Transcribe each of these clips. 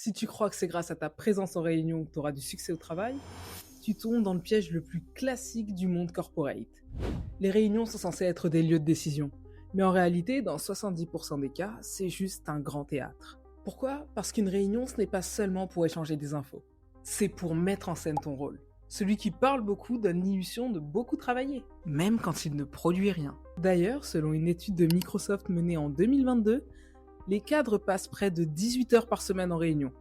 Si tu crois que c'est grâce à ta présence en réunion que tu auras du succès au travail, tu tombes dans le piège le plus classique du monde corporate. Les réunions sont censées être des lieux de décision, mais en réalité, dans 70% des cas, c'est juste un grand théâtre. Pourquoi? Parce qu'une réunion, ce n'est pas seulement pour échanger des infos, c'est pour mettre en scène ton rôle. Celui qui parle beaucoup donne l'illusion de beaucoup travailler, même quand il ne produit rien. D'ailleurs, selon une étude de Microsoft menée en 2022, les cadres passent près de 18 heures par semaine en réunion,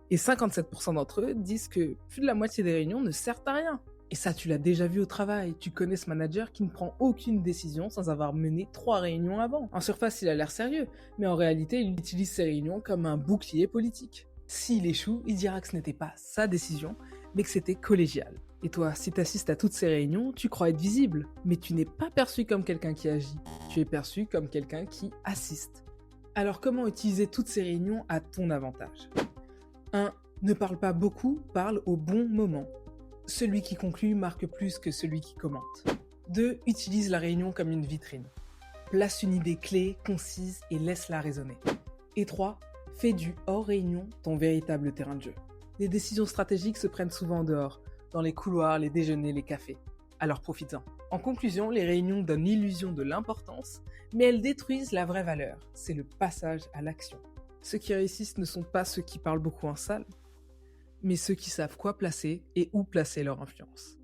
et 57% d'entre eux disent que plus de la moitié des réunions ne servent à rien. Et ça, tu l'as déjà vu au travail, tu connais ce manager qui ne prend aucune décision sans avoir mené 3 réunions avant. En surface, il a l'air sérieux, mais en réalité, il utilise ses réunions comme un bouclier politique. S'il échoue, il dira que ce n'était pas sa décision, mais que c'était collégial. Et toi, si t'assistes à toutes ces réunions, tu crois être visible, mais tu n'es pas perçu comme quelqu'un qui agit, tu es perçu comme quelqu'un qui assiste. Alors comment utiliser toutes ces réunions à ton avantage? 1. Ne parle pas beaucoup, parle au bon moment. Celui qui conclut marque plus que celui qui commente. 2. Utilise la réunion comme une vitrine. Place une idée clé, concise et laisse-la résonner. Et 3. Fais du hors-réunion ton véritable terrain de jeu. Les décisions stratégiques se prennent souvent en dehors, dans les couloirs, les déjeuners, les cafés. Alors profites-en. En conclusion, les réunions donnent l'illusion de l'importance, mais elles détruisent la vraie valeur. C'est le passage à l'action. Ceux qui réussissent ne sont pas ceux qui parlent beaucoup en salle, mais ceux qui savent quoi placer et où placer leur influence.